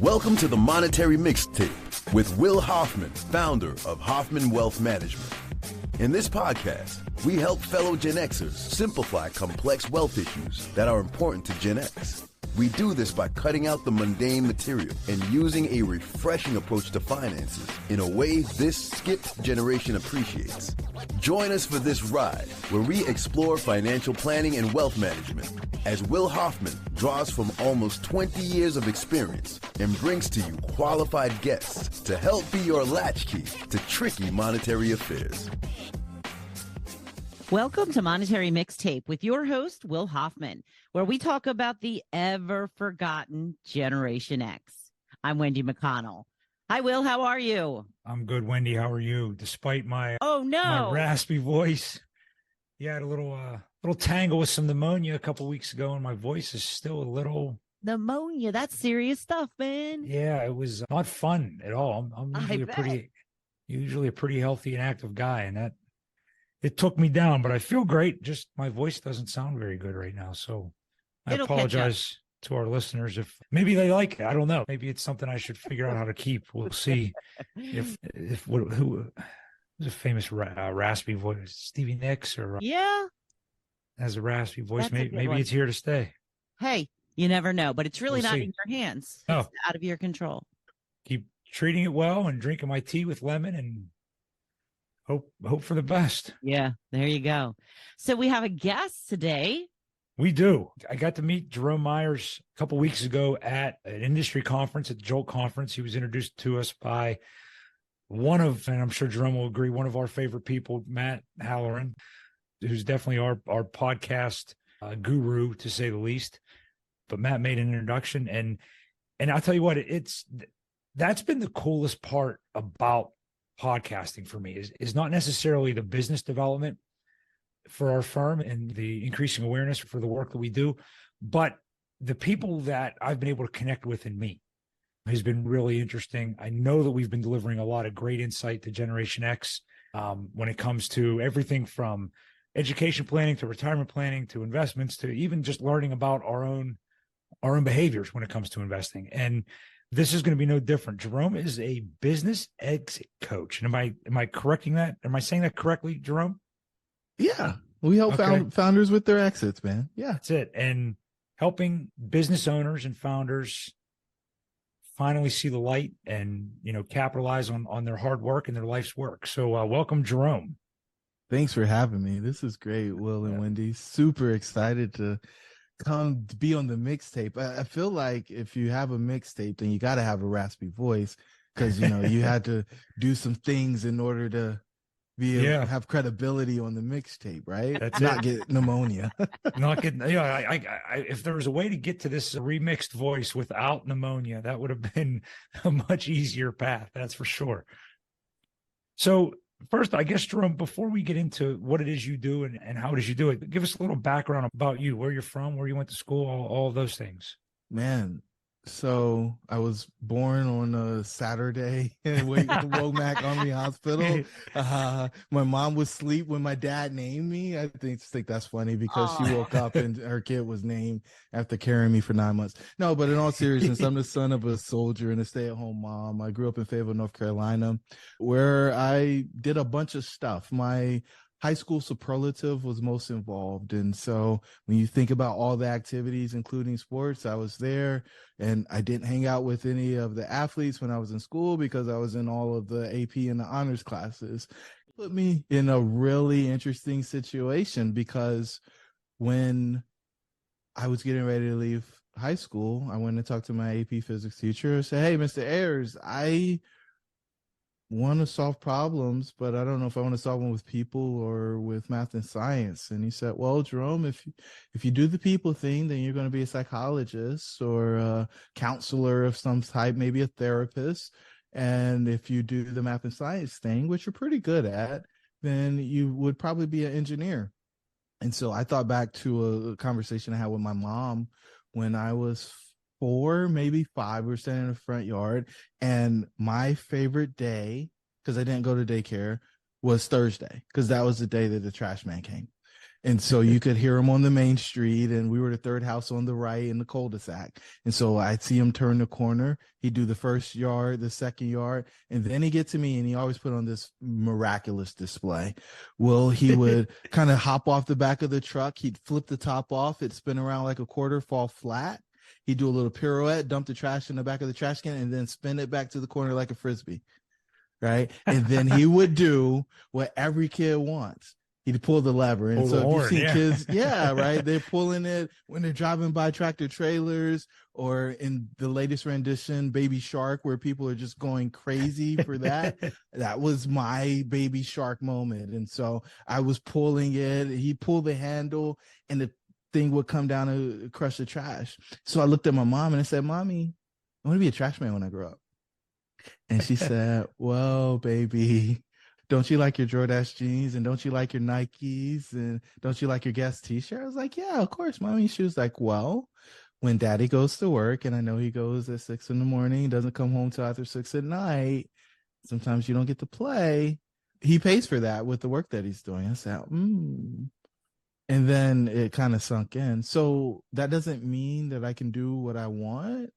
Welcome to the Monetary Mixtape with Will Hoffman, founder of Hoffman Wealth Management. In this podcast, we help fellow Gen Xers simplify complex wealth issues that are important to Gen X. We do this by cutting out the mundane material and using a refreshing approach to finances in a way this skipped generation appreciates. Join us for this ride where we explore financial planning and wealth management as Will Hoffman draws from almost 20 years of experience and brings to you qualified guests to help be your latchkey to tricky monetary affairs. Welcome to Monetary Mixtape with your host, Will Hoffman, where we talk about the ever-forgotten Generation X. I'm Wendy McConnell. Hi, Will. How are you? I'm good, Wendy. How are you? Despite my my raspy voice, I had a little tangle with some pneumonia a couple weeks ago, and my voice is still a little pneumonia. That's serious stuff, man. Yeah, it was not fun at all. I'm usually a pretty healthy and active guy, and that it took me down. But I feel great. Just my voice doesn't sound very good right now, so I apologize to our listeners if maybe they like it. I don't know. Maybe it's something I should figure out how to keep. We'll see. Who's a famous raspy voice? Stevie Nicks or has a raspy voice. Maybe it's here to stay. Hey, you never know, but it's really not in your hands. No. It's out of your control. Keep treating it well and drinking my tea with lemon and hope for the best. Yeah, there you go. So we have a guest today. We do. I got to meet Jerome Myers a couple weeks ago at an industry conference, at the Jolt conference. He was introduced to us by and I'm sure Jerome will agree, one of our favorite people, Matt Halloran, who's definitely our podcast guru, to say the least. But Matt made an introduction, and I'll tell you what, that's been the coolest part about podcasting for me is not necessarily the business development for our firm and the increasing awareness for the work that we do, but the people that I've been able to connect with and meet has been really interesting. I know that we've been delivering a lot of great insight to Generation X when it comes to everything from education planning to retirement planning to investments to even just learning about our own behaviors when it comes to investing. And this is going to be no different. Jerome is a business exit coach. And am I correcting that? Am I saying that correctly, Jerome? Yeah. We help founders with their exits, man. Yeah. That's it. And helping business owners and founders finally see the light and, capitalize on their hard work and their life's work. So welcome, Jerome. Thanks for having me. This is great, Will and Wendy. Super excited to come to be on the mixtape. I feel like if you have a mixtape, then you got to have a raspy voice because, you had to do some things in order to be able to have credibility on the mixtape, right? That's not get pneumonia. Not getting, I if there was a way to get to this remixed voice without pneumonia, that would have been a much easier path. That's for sure. So first, I guess, Jerome, before we get into what it is you do and how it is you do it, give us a little background about you, where you're from, where you went to school, all of those things. Man, so I was born on a Saturday in Womack Army Hospital. My mom was asleep when my dad named me. I think that's funny because she woke up and her kid was named after carrying me for 9 months. No, but in all seriousness, I'm the son of a soldier and a stay-at-home mom. I grew up in Fayetteville, North Carolina, where I did a bunch of stuff. My high school superlative was most involved. And so when you think about all the activities, including sports, I was there, and I didn't hang out with any of the athletes when I was in school because I was in all of the AP and the honors classes. It put me in a really interesting situation because when I was getting ready to leave high school, I went and talked to my AP physics teacher and said, "Hey, Mr. Ayers, I want to solve problems, but I don't know if I want to solve them with people or with math and science." And he said, "Well, Jerome, if you do the people thing, then you're going to be a psychologist or a counselor of some type, maybe a therapist. And if you do the math and science thing, which you're pretty good at, then you would probably be an engineer." And so I thought back to a conversation I had with my mom when I was 4, maybe 5. We were standing in the front yard, and my favorite day, because I didn't go to daycare, was Thursday, because that was the day that the trash man came. And so you could hear him on the main street, and we were the third house on the right in the cul-de-sac. And so I'd see him turn the corner. He'd do the first yard, the second yard, and then he'd get to me, and he always put on this miraculous display. Well, he would kind of hop off the back of the truck. He'd flip the top off. It'd spin around like a quarter, fall flat. He'd do a little pirouette, dump the trash in the back of the trash can, and then spin it back to the corner like a Frisbee. Right. And then he would do what every kid wants. He'd pull the lever. And so if you've seen kids, right, they're pulling it when they're driving by tractor trailers, or in the latest rendition, Baby Shark, where people are just going crazy for that. That was my Baby Shark moment. And so I was pulling it. He pulled the handle, and the thing would come down and crush the trash. So I looked at my mom and I said, Mommy, I want to be a trash man when I grow up. And she said, well, baby, don't you like your Jordache jeans, and don't you like your Nikes, and don't you like your Guess t-shirt? I was like, yeah, of course, Mommy. She was like, well, when Daddy goes to work, and I know he goes at 6 a.m, doesn't come home till after 6 p.m, sometimes you don't get to play. He pays for that with the work that he's doing. I said, And then it kind of sunk in. So that doesn't mean that I can do what I want.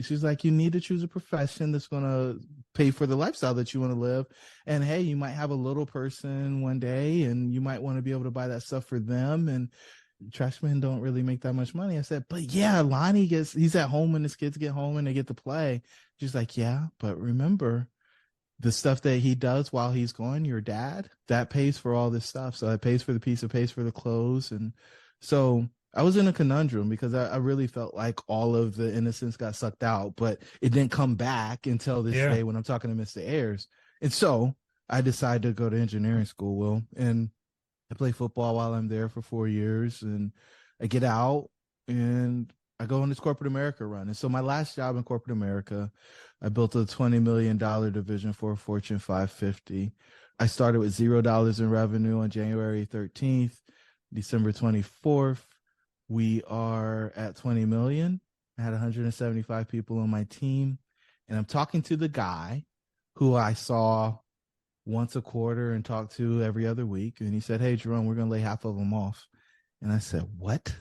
She's like, you need to choose a profession that's going to pay for the lifestyle that you want to live. And hey, you might have a little person one day, and you might want to be able to buy that stuff for them. And trash men don't really make that much money. I said, but yeah, Lonnie he's at home when his kids get home and they get to play. She's like, yeah, but remember, the stuff that he does while he's gone, your dad, that pays for all this stuff. So it pays for the pizza, pays for the clothes. And so I was in a conundrum, because I really felt like all of the innocence got sucked out, but it didn't come back until this day when I'm talking to Mr. Ayers. And so I decided to go to engineering school, Will, and I play football while I'm there for 4 years, and I get out and I go on this corporate America run. And so my last job in corporate America, I built a $20 million division for a Fortune 550. I started with $0 in revenue on January 13th, December 24th. We are at 20 million. I had 175 people on my team, and I'm talking to the guy who I saw once a quarter and talked to every other week. And he said, hey, Jerome, we're going to lay half of them off. And I said, what?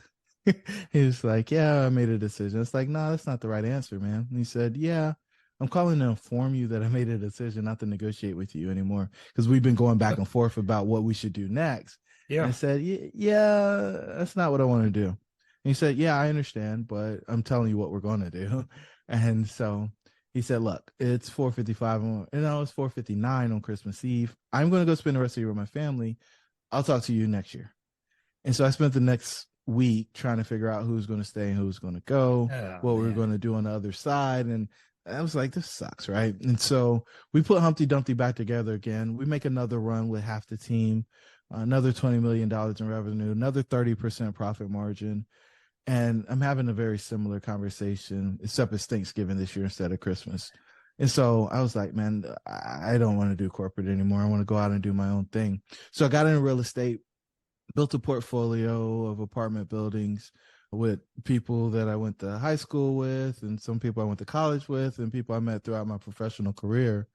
He was like, yeah, I made a decision. It's like, no, that's not the right answer, man. And he said, yeah, I'm calling to inform you that I made a decision not to negotiate with you anymore, because we've been going back and forth about what we should do next. Yeah. And I said, yeah, that's not what I want to do. And he said, yeah, I understand, but I'm telling you what we're going to do. And so he said, look, it's 4:55 and I was 4:59 on Christmas Eve. I'm going to go spend the rest of the year with my family. I'll talk to you next year. And so I spent the next week trying to figure out who's going to stay and who's going to go, we were going to do on the other side. And I was like, this sucks, right? And so we put Humpty Dumpty back together again. We make another run with half the team, another $20 million in revenue, another 30% profit margin. And I'm having a very similar conversation, except it's Thanksgiving this year instead of Christmas. And so I was like, man, I don't want to do corporate anymore. I want to go out and do my own thing. So I got into real estate, built a portfolio of apartment buildings with people that I went to high school with, and some people I went to college with, and people I met throughout my professional career.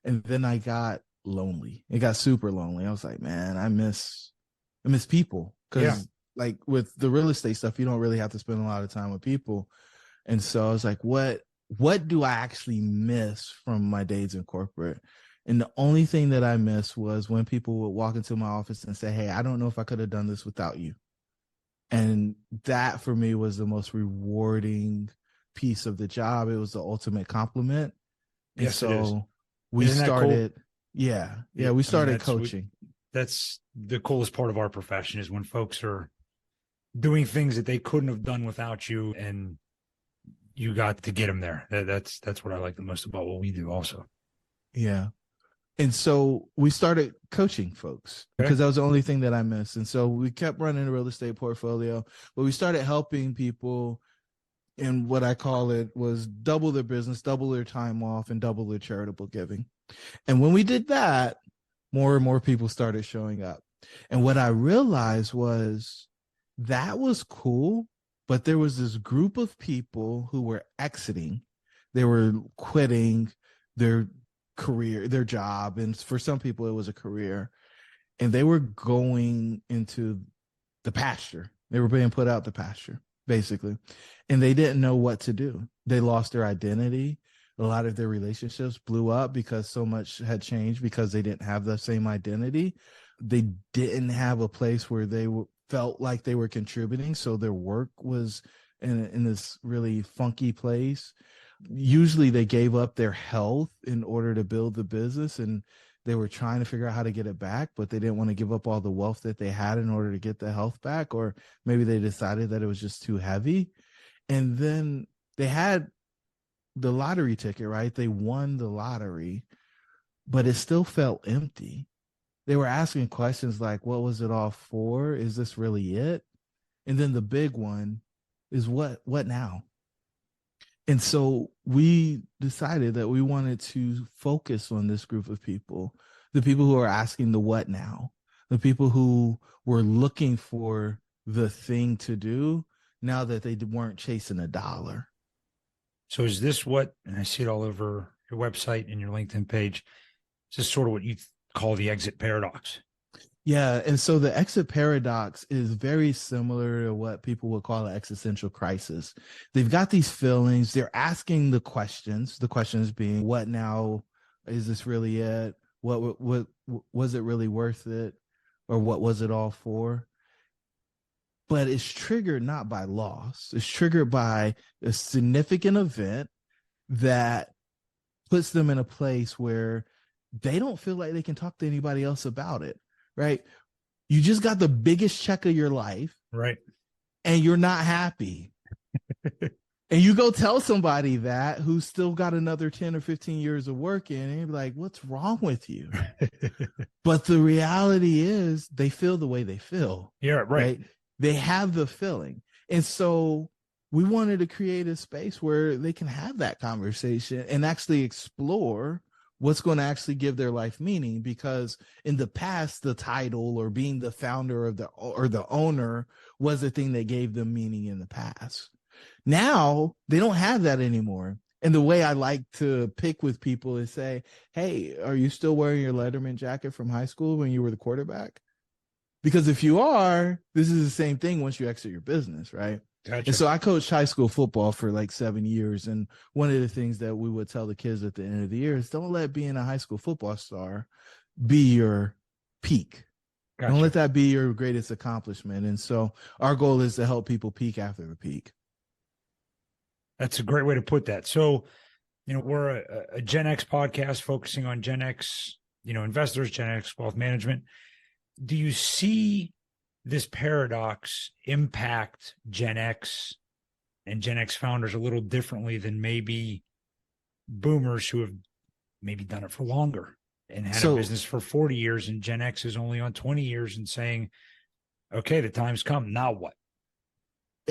And then I got lonely. It got super lonely. I was like, man, I miss people. Because like with the real estate stuff, you don't really have to spend a lot of time with people. And so I was like, what do I actually miss from my days in corporate? And the only thing that I missed was when people would walk into my office and say, hey, I don't know if I could have done this without you. And that for me was the most rewarding piece of the job. It was the ultimate compliment. And yes, so we started, cool? We started coaching. That's the coolest part of our profession, is when folks are doing things that they couldn't have done without you, and you got to get them there. That's what I like the most about what we do also. Yeah. And so we started coaching folks because that was the only thing that I missed. And so we kept running a real estate portfolio, but we started helping people in what I call it was double their business, double their time off, and double their charitable giving. And when we did that, more and more people started showing up. And what I realized was that was cool, but there was this group of people who were exiting. They were quitting their career, their job. And for some people, it was a career. and they were going into the pasture. They were being put out the pasture, basically. And they didn't know what to do. They lost their identity. A lot of their relationships blew up because so much had changed because they didn't have the same identity. They didn't have a place where they felt like they were contributing. So their work was in this really funky place. Usually they gave up their health in order to build the business, and they were trying to figure out how to get it back, but they didn't want to give up all the wealth that they had in order to get the health back, or maybe they decided that it was just too heavy. And then they had the lottery ticket, right? They won the lottery, but it still felt empty. They were asking questions like, what was it all for? Is this really it? And then the big one is what now? And so we decided that we wanted to focus on this group of people, the people who are asking the what now, the people who were looking for the thing to do now that they weren't chasing a dollar. So is this what, and I see it all over your website and your LinkedIn page, is this sort of what you call the exit paradox? Yeah. And so the exit paradox is very similar to what people would call an existential crisis. They've got these feelings. They're asking the questions being, what now? Is this really it? What was it really worth it? Or what was it all for? But it's triggered not by loss. It's triggered by a significant event that puts them in a place where they don't feel like they can talk to anybody else about it. Right? You just got the biggest check of your life. Right. And you're not happy. And you go tell somebody that who's still got another 10 or 15 years of work in, and you're like, what's wrong with you? But the reality is they feel the way they feel. Yeah, right. They have the feeling. And so we wanted to create a space where they can have that conversation and actually explore what's going to actually give their life meaning, because in the past, the title or being the founder of the owner was the thing that gave them meaning in the past. Now they don't have that anymore. And the way I like to pick with people is say, hey, are you still wearing your Letterman jacket from high school when you were the quarterback? Because if you are, this is the same thing once you exit your business, right? Gotcha. And so I coached high school football for like 7 years. And one of the things that we would tell the kids at the end of the year is don't let being a high school football star be your peak. Gotcha. Don't let that be your greatest accomplishment. And so our goal is to help people peak after the peak. That's a great way to put that. So, we're a Gen X podcast focusing on Gen X, investors, Gen X wealth management. Do you see this paradox impact Gen X and Gen X founders a little differently than maybe boomers who have maybe done it for longer and had a business for 40 years, and Gen X is only on 20 years and saying, okay, the time's come. Now what?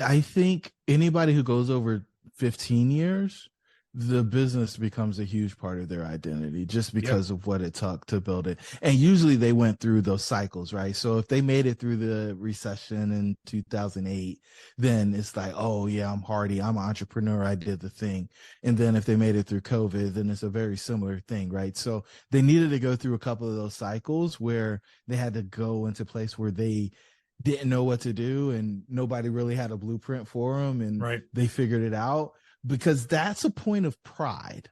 I think anybody who goes over 15 years, the business becomes a huge part of their identity just because of what it took to build it. And usually they went through those cycles, right? So if they made it through the recession in 2008, then it's like, oh yeah, I'm hardy. I'm an entrepreneur. I did the thing. And then if they made it through COVID, then it's a very similar thing, right? So they needed to go through a couple of those cycles where they had to go into a place where they didn't know what to do and nobody really had a blueprint for them, and they figured it out, because that's a point of pride,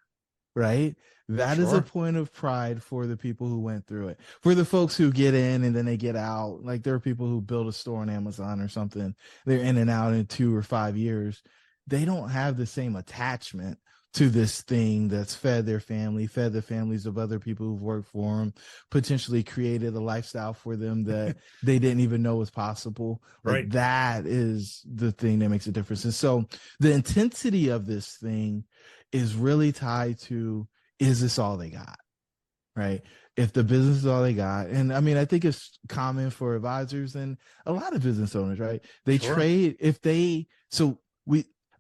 right? That is a point of pride for the people who went through it. For the folks who get in and then they get out, like there are people who build a store on Amazon or something, they're in and out in 2 or 5 years. They don't have the same attachment to this thing that's fed their family, fed the families of other people who've worked for them, potentially created a lifestyle for them that they didn't even know was possible. Like that is the thing that makes a difference. And so the intensity of this thing is really tied to, is this all they got? Right? If the business is all they got. And I mean, I think it's common for advisors and a lot of business owners, right? They trade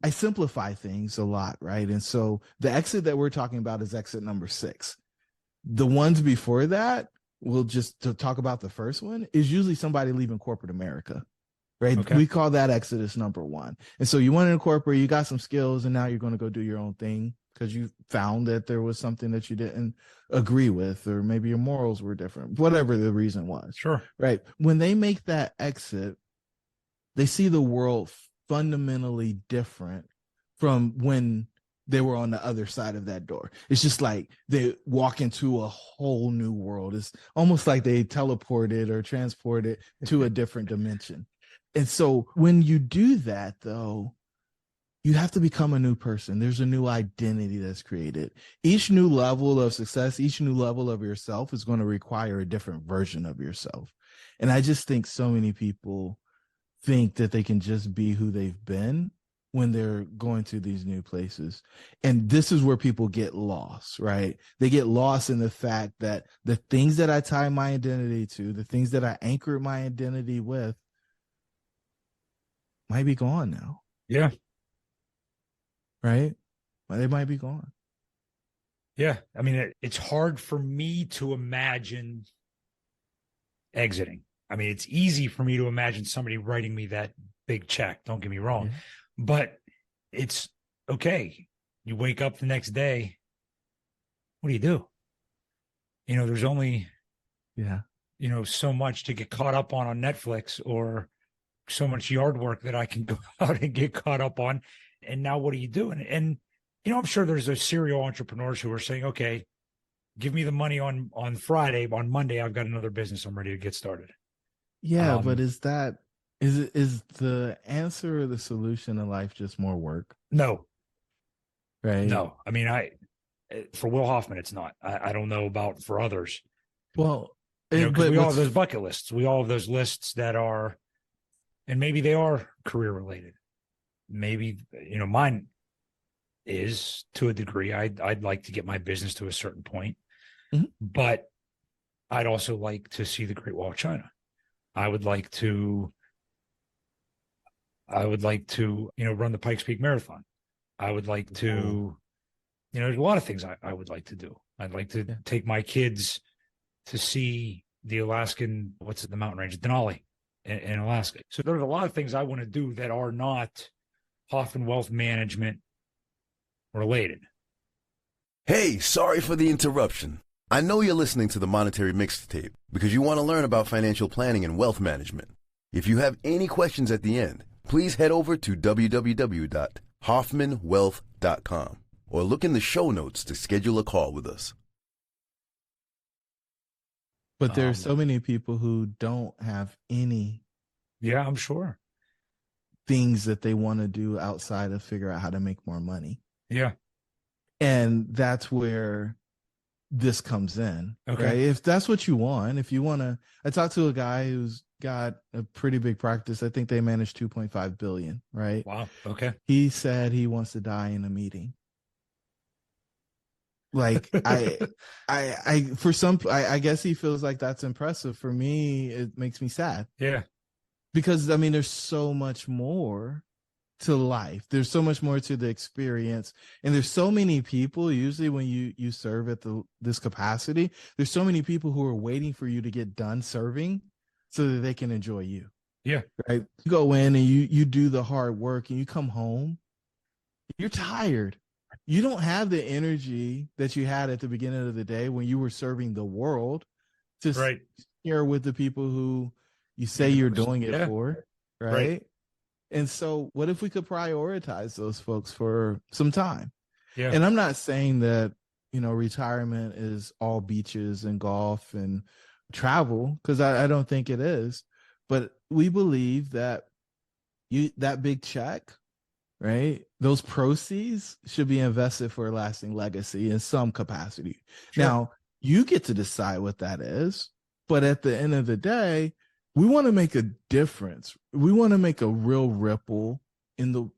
I simplify things a lot, right? And so the exit that we're talking about is exit number 6. The ones before that, we'll just to talk about the first one, is usually somebody leaving corporate America, right? Okay. We call that exodus number 1. And so you went into corporate, you got some skills, and now you're going to go do your own thing. because you found that there was something that you didn't agree with, or maybe your morals were different, whatever the reason was. Sure. Right. When they make that exit, they see the world fundamentally different from when they were on the other side of that door. It's just like they walk into a whole new world. It's almost like they teleported or transported to a different dimension. And so when you do that, though, you have to become a new person. There's a new identity that's created. Each new level of success, each new level of yourself is going to require a different version of yourself. And I just think so many people think that they can just be who they've been when they're going to these new places. And this is where people get lost, right? They get lost in the fact that the things that I tie my identity to, the things that I anchored my identity with, might be gone now. Yeah. Right? Well, they might be gone. Yeah. I mean, it's hard for me to imagine exiting. I mean, it's easy for me to imagine somebody writing me that big check. Don't get me wrong. Yeah. But it's okay. You wake up the next day. What do you do? There's only, so much to get caught up on Netflix, or so much yard work that I can go out and get caught up on. And now what do you do? And I'm sure there's those serial entrepreneurs who are saying, okay, give me the money on Friday. On Monday, I've got another business. I'm ready to get started. Yeah, but is the answer or the solution in life just more work? No. Right? No. I mean, for Will Hoffman, it's not. I don't know about for others. Well, because we all have those bucket lists. We all have those lists that are, and maybe they are career related. Maybe, mine is to a degree. I'd like to get my business to a certain point, but I'd also like to see the Great Wall of China. I would like to, run the Pikes Peak Marathon. I would like to, there's a lot of things I would like to do. I'd like to take my kids to see the Alaskan, the mountain range, Denali in Alaska. So there's a lot of things I want to do that are not Hoffman Wealth Management related. Hey, sorry for the interruption. I know you're listening to the Monetary Mixtape because you want to learn about financial planning and wealth management. If you have any questions at the end, please head over to www.hoffmanwealth.com or look in the show notes to schedule a call with us. But there are so many people who don't have any I'm sure things that they want to do outside of figure out how to make more money. Yeah. And that's where this comes in. Okay. Right? If that's what you want, if you want to, I talked to a guy who's got a pretty big practice. I think they managed 2.5 billion, right? Wow. Okay. He said he wants to die in a meeting. Like I guess he feels like that's impressive. For me, it makes me sad. Yeah. Because I mean, there's so much more to life. There's so much more to the experience. And there's so many people, usually when you serve at this capacity, there's so many people who are waiting for you to get done serving so that they can enjoy you. Yeah. Right. You go in and you do the hard work and you come home, you're tired. You don't have the energy that you had at the beginning of the day when you were serving the world to share with the people who you say you're doing it for. Right. And so what if we could prioritize those folks for some time? Yeah. And I'm not saying that, retirement is all beaches and golf and travel, because I don't think it is. But we believe that that big check, right? Those proceeds should be invested for a lasting legacy in some capacity. Sure. Now, you get to decide what that is. But at the end of the day, we want to make a difference. We want to make a real ripple in the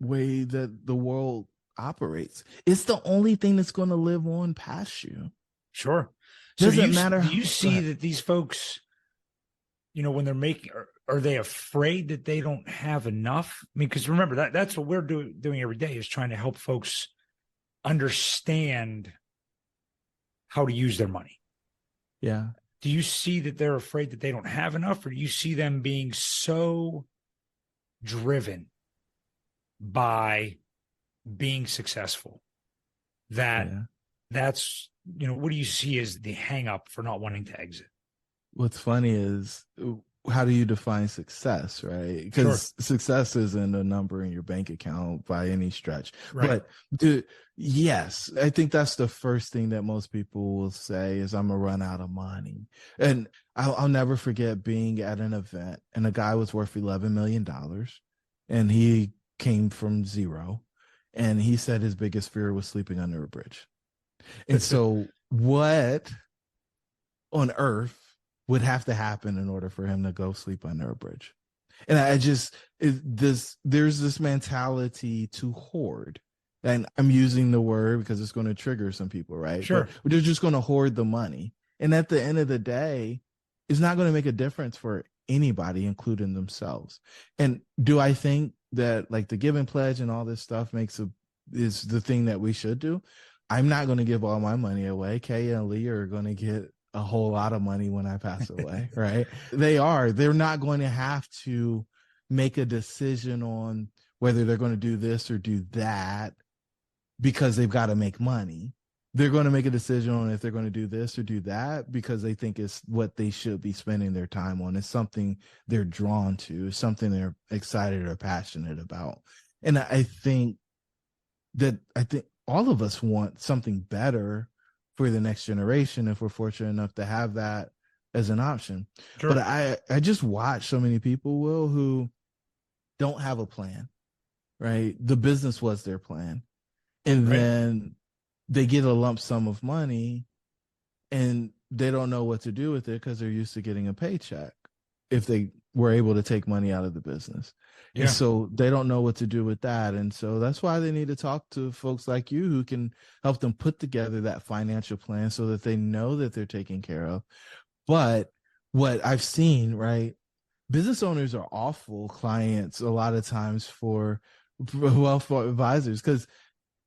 way that the world operates. It's the only thing that's going to live on past you. Sure. Doesn't matter. Do you see that these folks, when they're making, are they afraid that they don't have enough? I mean, because remember, that's what we're doing every day, is trying to help folks understand how to use their money. Yeah. Do you see that they're afraid that they don't have enough, or do you see them being so driven by being successful that's, what do you see as the hang up for not wanting to exit? What's funny is, how do you define success, right? Because success isn't a number in your bank account by any stretch. Right. But yes, I think that's the first thing that most people will say is, I'm gonna run out of money. And I'll never forget being at an event and a guy was worth $11 million and he came from zero. And he said his biggest fear was sleeping under a bridge. And so what on earth would have to happen in order for him to go sleep under a bridge? And there's this mentality to hoard. And I'm using the word because it's going to trigger some people, right? Sure. But they're just going to hoard the money. And at the end of the day, it's not going to make a difference for anybody, including themselves. And do I think that like the giving pledge and all this stuff is the thing that we should do? I'm not going to give all my money away. Kay and Lee are going to get a whole lot of money when I pass away, right? They're not going to have to make a decision on whether they're going to do this or do that because they've got to make money. They're going to make a decision on if they're going to do this or do that because they think it's what they should be spending their time on. It's something they're drawn to, it's something they're excited or passionate about. And I think all of us want something better for the next generation if we're fortunate enough to have that as an option. Sure. But I just watch so many people, Will, who don't have a plan, right? The business was their plan. And then they get a lump sum of money and they don't know what to do with it because they're used to getting a paycheck if they were able to take money out of the business. Yeah. And so they don't know what to do with that. And so that's why they need to talk to folks like you who can help them put together that financial plan so that they know that they're taken care of. But what I've seen, right, business owners are awful clients a lot of times for wealth advisors because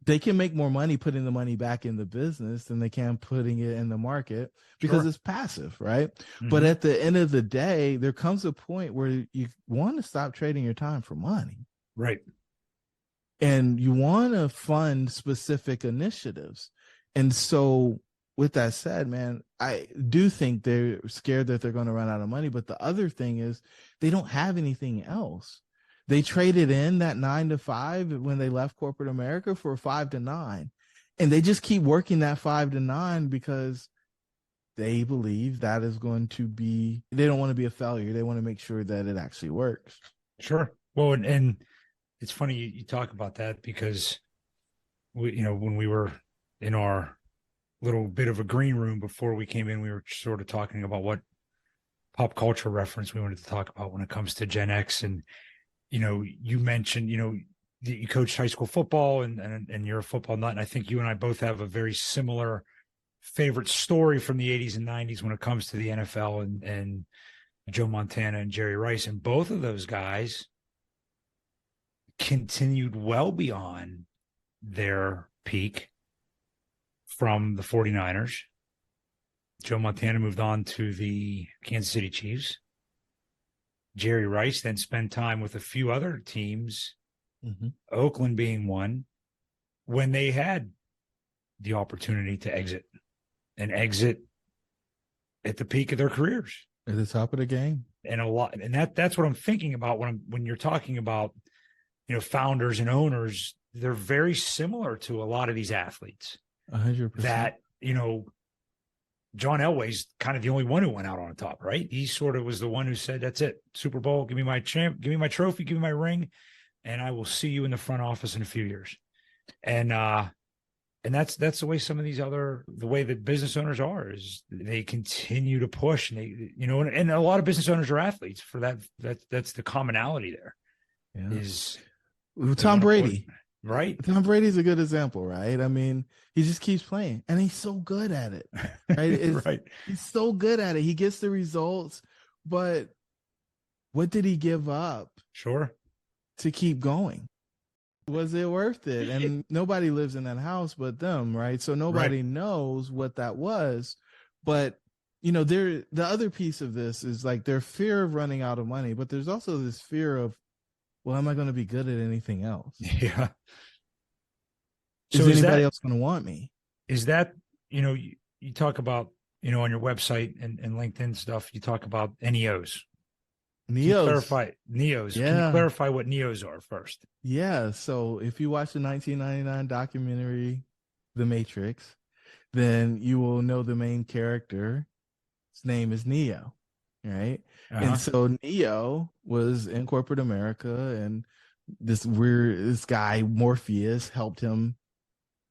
they can make more money putting the money back in the business than they can putting it in the market because it's passive, right? Mm-hmm. But at the end of the day, there comes a point where you want to stop trading your time for money. Right. And you want to fund specific initiatives. And so with that said, man, I do think they're scared that they're going to run out of money. But the other thing is they don't have anything else. They traded in that 9 to 5 when they left corporate America for 5 to 9. And they just keep working that 5 to 9 because they believe that is going to be, they don't want to be a failure. They want to make sure that it actually works. Sure. Well, and it's funny you talk about that because when we were in our little bit of a green room before we came in, we were sort of talking about what pop culture reference we wanted to talk about when it comes to Gen X. And you mentioned, you coached high school football and you're a football nut. And I think you and I both have a very similar favorite story from the 80s and 90s when it comes to the NFL and Joe Montana and Jerry Rice. And both of those guys continued well beyond their peak from the 49ers. Joe Montana moved on to the Kansas City Chiefs. Jerry Rice then spent time with a few other teams, Oakland being one, when they had the opportunity to exit at the peak of their careers. At the top of the game. And that's what I'm thinking about when you're talking about, founders and owners. They're very similar to a lot of these athletes. 100%. That, John Elway's kind of the only one who went out on top, right? He sort of was the one who said, that's it. Super Bowl, give me my give me my trophy, give me my ring, and I will see you in the front office in a few years. And that's the way some of these the way that business owners are, is they continue to push, and they, and a lot of business owners are athletes. For that's the commonality there. Yeah. Is Tom Brady. Right. Tom Brady's a good example, right? I mean, he just keeps playing and he's so good at it. Right. Right. He's so good at it. He gets the results, but what did he give up? Sure. To keep going? Was it worth it? And nobody lives in that house but them, right? So nobody knows what that was. But the other piece of this is like their fear of running out of money, but there's also this fear of, well, am I going to be good at anything else? Yeah. So is anybody else going to want me? Is that, you talk about, on your website and LinkedIn stuff, you talk about NEOs. Can you clarify NEOs? Yeah. Can you clarify what NEOs are first? Yeah. So if you watch the 1999 documentary, The Matrix, then you will know the main character. His name is Neo, right? And so Neo was in corporate America, and this guy Morpheus helped him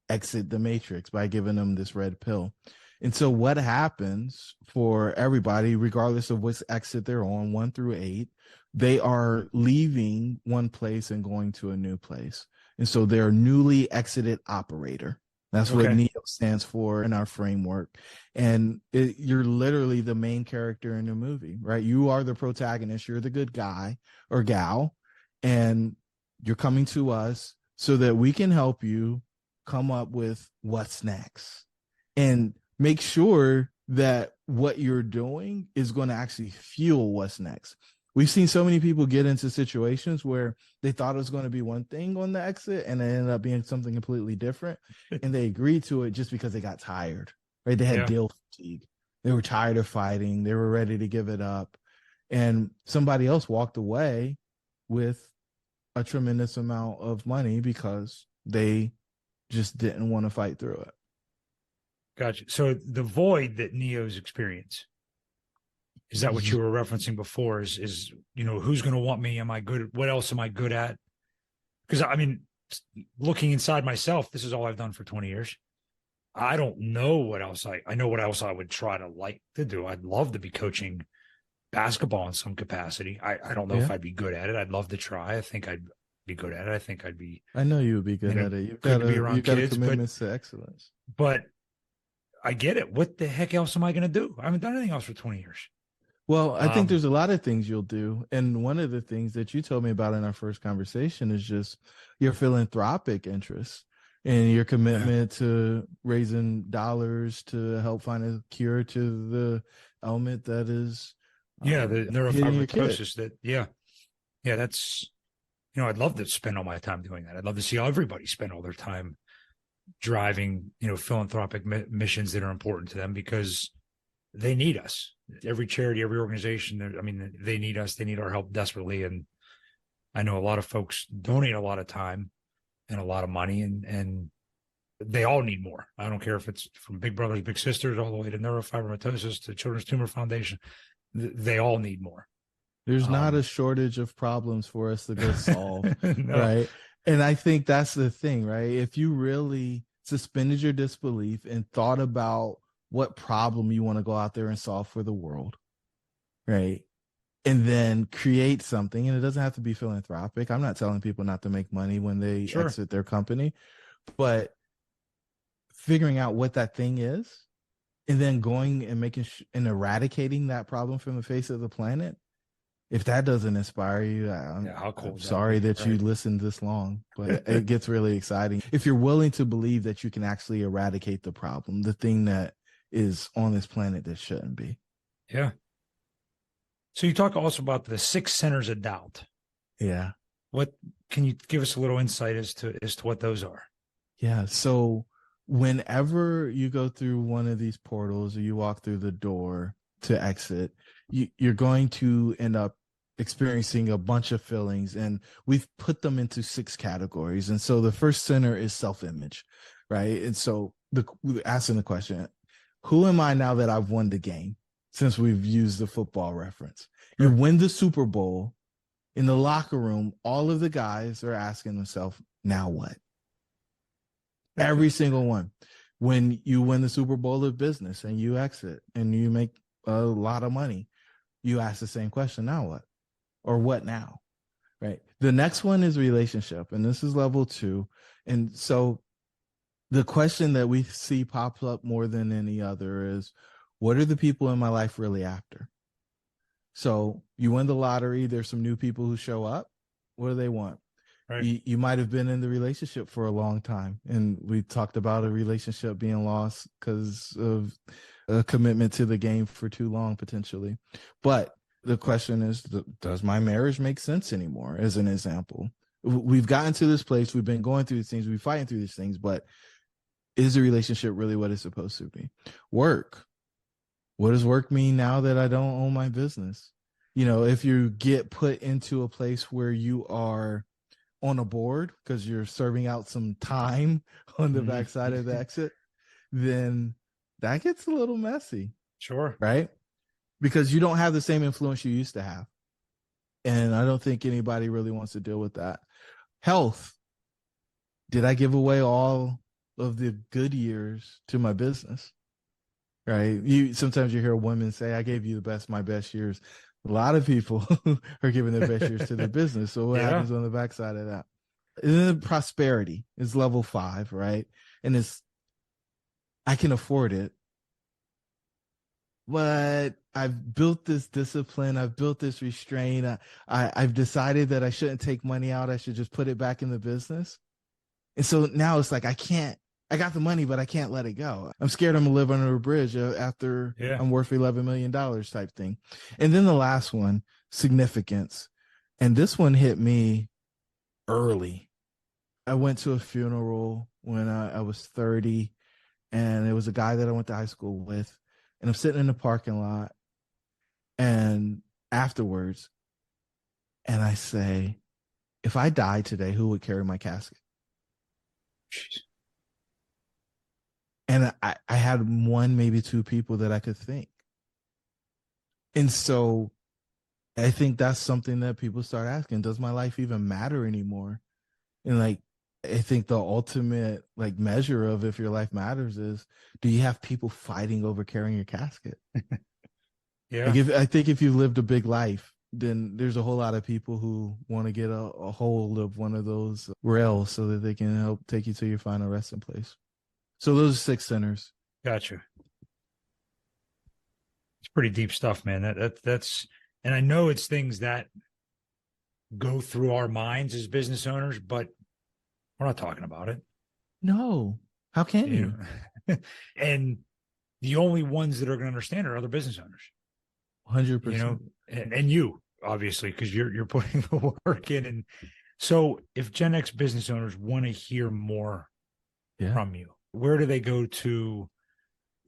exit the Matrix by giving him this red pill. And so what happens for everybody, regardless of which exit they're on, 1 through 8, they are leaving one place and going to a new place. And so they're newly exited operator. That's what NEO stands for in our framework. And you're literally the main character in the movie, right? You are the protagonist. You're the good guy or gal. And you're coming to us so that we can help you come up with what's next and make sure that what you're doing is going to actually fuel what's next. We've seen so many people get into situations where they thought it was going to be one thing on the exit and it ended up being something completely different. And they agreed to it just because they got tired, right? They had deal fatigue. They were tired of fighting. They were ready to give it up. And somebody else walked away with a tremendous amount of money because they just didn't want to fight through it. Gotcha. So the void that Neos experience, is that what you were referencing before? Is who's going to want me? Am I good? What else am I good at? Because I mean, looking inside myself, this is all I've done for 20 years. I don't know what else I know what else I would try to like to do. I'd love to be coaching basketball in some capacity. I don't know if I'd be good at it. I'd love to try. I think I'd be good at it. I think I'd be. I know you would be good at it. You've got commitments to excellence. But I get it. What the heck else am I going to do? I haven't done anything else for 20 years. Well, I think there's a lot of things you'll do. And one of the things that you told me about in our first conversation is just your philanthropic interests and your commitment to raising dollars to help find a cure to the ailment that is the neurofibromatosis that's I'd love to spend all my time doing that. I'd love to see everybody spend all their time driving philanthropic missions that are important to them, because they need us. Every charity, every organization, they need us. They need our help desperately. And I know a lot of folks donate a lot of time and a lot of money, and they all need more. I don't care if it's from Big Brothers Big Sisters all the way to neurofibromatosis to Children's Tumor Foundation. They all need more. There's not a shortage of problems for us to go solve, right? And I think that's the thing, right? If you really suspended your disbelief and thought about what problem you want to go out there and solve for the world, right? And then create something, and it doesn't have to be philanthropic. I'm not telling people not to make money when they exit their company, but figuring out what that thing is and then going and making and eradicating that problem from the face of the planet. If that doesn't inspire you, how cool I'm sorry that you listened this long, but it gets really exciting. If you're willing to believe that you can actually eradicate the problem, the thing that is on this planet that shouldn't be. Yeah. So you talk also about the 6 centers of doubt. Yeah. What can you give us a little insight as to what those are? Yeah. So whenever you go through one of these portals or you walk through the door to exit, you're going to end up experiencing a bunch of feelings, and we've put them into 6 categories. And so the first center is self-image, right? And so asking the question, who am I now that I've won the game? Since we've used the football reference, you win the Super Bowl. In the locker room, all of the guys are asking themselves, now what? Every single one. When you win the Super Bowl of business and you exit and you make a lot of money, you ask the same question, now what? Or what now? Right. The next one is relationship, and this is level 2. And so the question that we see pops up more than any other is, what are the people in my life really after? So you win the lottery, there's some new people who show up. What do they want? Right. You might have been in the relationship for a long time, and we talked about a relationship being lost because of a commitment to the game for too long, potentially. But the question is, does my marriage make sense anymore, as an example? We've gotten to this place. We've been going through these things. We're fighting through these things, but is the relationship really what it's supposed to be? Work. What does work mean now that I don't own my business? If you get put into a place where you are on a board because you're serving out some time on the backside of the exit, then that gets a little messy. Sure. Right? Because you don't have the same influence you used to have. And I don't think anybody really wants to deal with that. Health. Did I give away all of the good years to my business? Right? Sometimes you hear women say, I gave you my best years. A lot of people are giving their best years to their business. So what happens on the backside of that? And then prosperity is level 5, right? And I can afford it. But I've built this discipline. I've built this restraint. I've decided that I shouldn't take money out. I should just put it back in the business. And so now it's like, I got the money, but I can't let it go. I'm scared I'm going to live under a bridge after I'm worth $11 million type thing. And then the last one, significance. And this one hit me early. I went to a funeral when I was 30, and it was a guy that I went to high school with. And I'm sitting in the parking lot and afterwards, and I say, if I died today, who would carry my casket? Jeez. And I had one, maybe two people that I could think. And so I think that's something that people start asking, does my life even matter anymore? And I think the ultimate measure of if your life matters is, do you have people fighting over carrying your casket? Yeah. I think if you've lived a big life, then there's a whole lot of people who want to get a hold of one of those rails so that they can help take you to your final resting place. So those are 6 centers. Gotcha. It's pretty deep stuff, man. That's, and I know it's things that go through our minds as business owners, but we're not talking about it. No. How can you? And the only ones that are going to understand are other business owners. 100%. And you, obviously, because you're putting the work in. And so if Gen X business owners want to hear more from you, where do they go to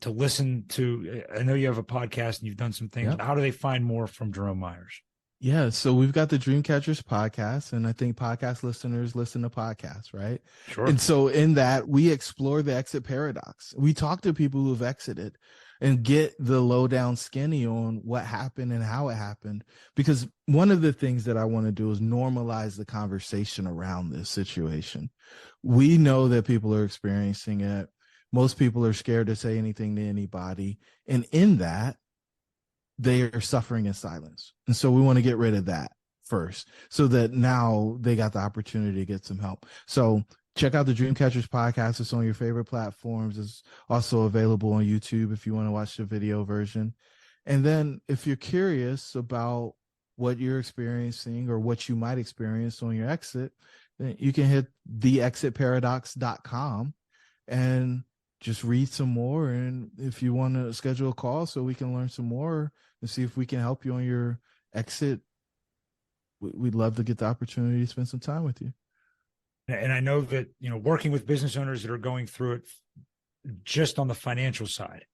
listen to? I know you have a podcast and you've done some things. Yep. How do they find more from Jerome Myers? Yeah, so we've got the Dreamcatchers podcast, and I think podcast listeners listen to podcasts, right? Sure. And so in that, we explore the exit paradox. We talk to people who've exited and get the lowdown skinny on what happened and how it happened. Because one of the things that I want to do is normalize the conversation around this situation. We know that people are experiencing it. Most people are scared to say anything to anybody. And in that, they are suffering in silence. And so we want to get rid of that first so that now they got the opportunity to get some help. So check out the Dreamcatchers podcast. It's on your favorite platforms. It's also available on YouTube if you want to watch the video version. And then if you're curious about what you're experiencing or what you might experience on your exit, then you can hit theexitparadox.com and just read some more. And if you want to schedule a call so we can learn some more and see if we can help you on your exit, we'd love to get the opportunity to spend some time with you. And I know that, working with business owners that are going through it just on the financial side,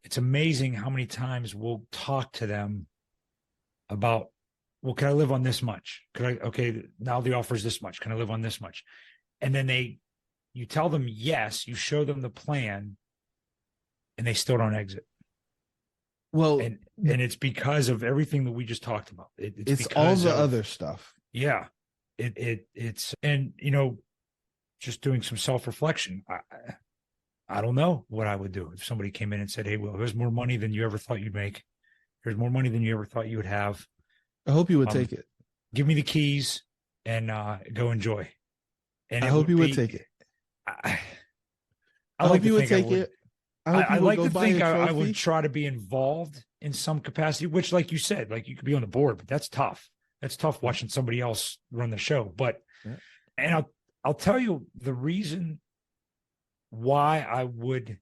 it's amazing how many times we'll talk to them about, well, can I live on this much? Okay, now the offer is this much. Can I live on this much? And then you tell them yes, you show them the plan, and they still don't exit. Well, and it's because of everything that we just talked about. It's all the other stuff. Yeah. It's just doing some self-reflection. I don't know what I would do if somebody came in and said, hey, well, here's more money than you ever thought you'd make. Here's more money than you ever thought you would have. I hope you would take it. Give me the keys and go enjoy. And I hope you would take it. I hope you would take it. I like to think I would try to be involved in some capacity, which, like you said, you could be on the board, but that's tough. That's tough watching somebody else run the show. But, and I'll tell you the reason why I would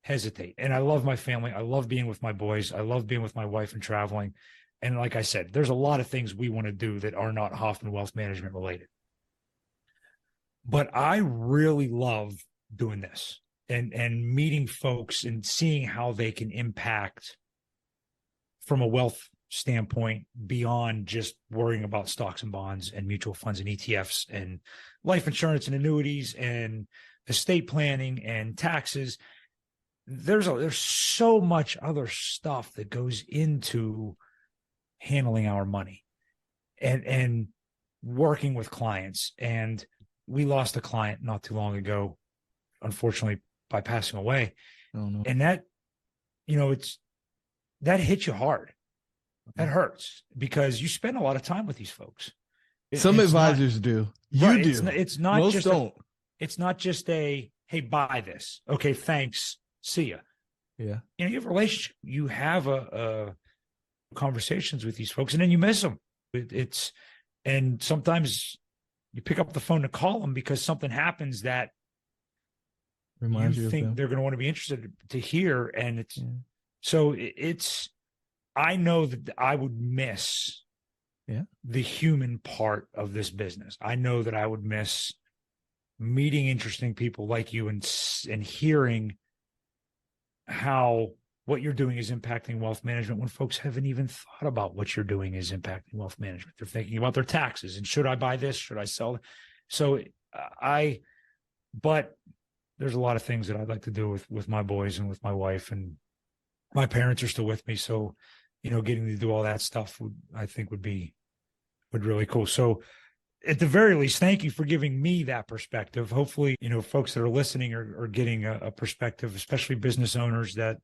hesitate. And I love my family. I love being with my boys. I love being with my wife and traveling. And like I said, there's a lot of things we want to do that are not Hoffman Wealth Management related. But I really love doing this and meeting folks and seeing how they can impact from a wealth standpoint beyond just worrying about stocks and bonds and mutual funds and ETFs and life insurance and annuities and estate planning and taxes. There's so much other stuff that goes into handling our money and working with clients. And we lost a client not too long ago, unfortunately, by passing away. Oh, no. And that, that hits you hard. That hurts because you spend a lot of time with these folks. Some advisors do. You do. It's not Most just don't. It's not just hey, buy this. Okay, thanks. See ya. Yeah. You have a relationship. You have a conversations with these folks, and then you miss them. And sometimes you pick up the phone to call them because something happens that Reminds you think of them. they're going to want to be interested to hear. And I know that I would miss the human part of this business. I know that I would miss meeting interesting people like you and hearing how what you're doing is impacting wealth management when folks haven't even thought about what you're doing is impacting wealth management. They're thinking about their taxes and should I buy this? Should I sell it? So but there's a lot of things that I'd like to do with my boys and with my wife, and my parents are still with me. So, getting to do all that stuff would be really cool. So at the very least, thank you for giving me that perspective. Hopefully, folks that are listening are getting a perspective, especially business owners that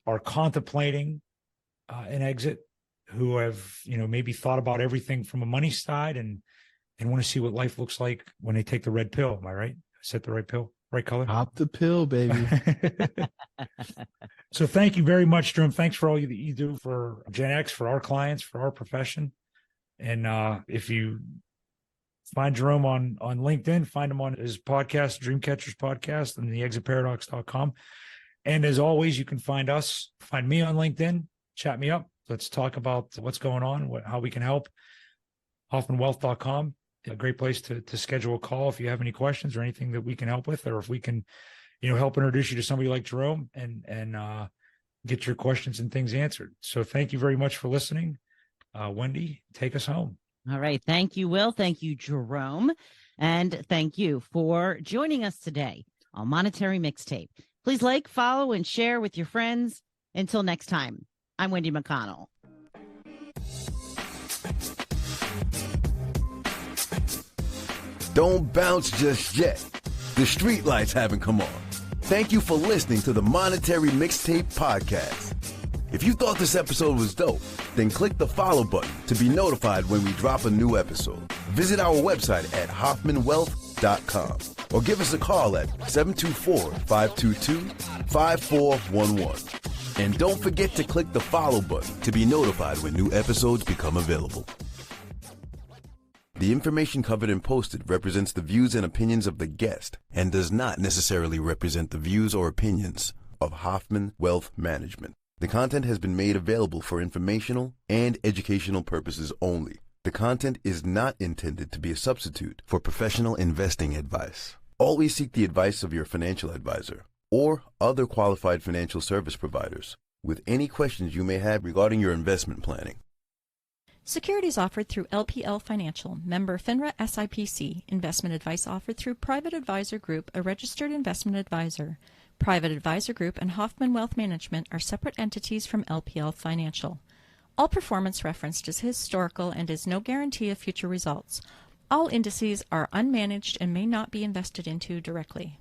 are contemplating an exit, who have, maybe thought about everything from a money side and want to see what life looks like when they take the red pill. Am I right? Is that the right pill? Right color? Pop the pill, baby. So thank you very much, Jerome. Thanks for all that you do for Gen X, for our clients, for our profession. And if you find Jerome on LinkedIn, find him on his podcast, Dreamcatchers Podcast, and theexitparadox.com. And as always, you can find me on LinkedIn, chat me up. Let's talk about what's going on, how we can help. HoffmanWealth.com, a great place to schedule a call if you have any questions or anything that we can help with, or if we can, help introduce you to somebody like Jerome and get your questions and things answered. So thank you very much for listening. Wendy, take us home. All right. Thank you, Will. Thank you, Jerome. And thank you for joining us today on Monetary Mixtape. Please like, follow, and share with your friends. Until next time, I'm Wendy McConnell. Don't bounce just yet. The street lights haven't come on. Thank you for listening to the Monetary Mixtape Podcast. If you thought this episode was dope, then click the follow button to be notified when we drop a new episode. Visit our website at hoffmanwealth.com or give us a call at 724-522-5411. And don't forget to click the follow button to be notified when new episodes become available. The information covered and posted represents the views and opinions of the guest and does not necessarily represent the views or opinions of Hoffman Wealth Management. The content has been made available for informational and educational purposes only. The content is not intended to be a substitute for professional investing advice. Always seek the advice of your financial advisor or other qualified financial service providers with any questions you may have regarding your investment planning. Securities offered through LPL Financial, member FINRA SIPC. Investment advice offered through Private Advisor Group, a registered investment advisor. Private Advisor Group and Hoffman Wealth Management are separate entities from LPL Financial. All performance referenced is historical and is no guarantee of future results. All indices are unmanaged and may not be invested into directly.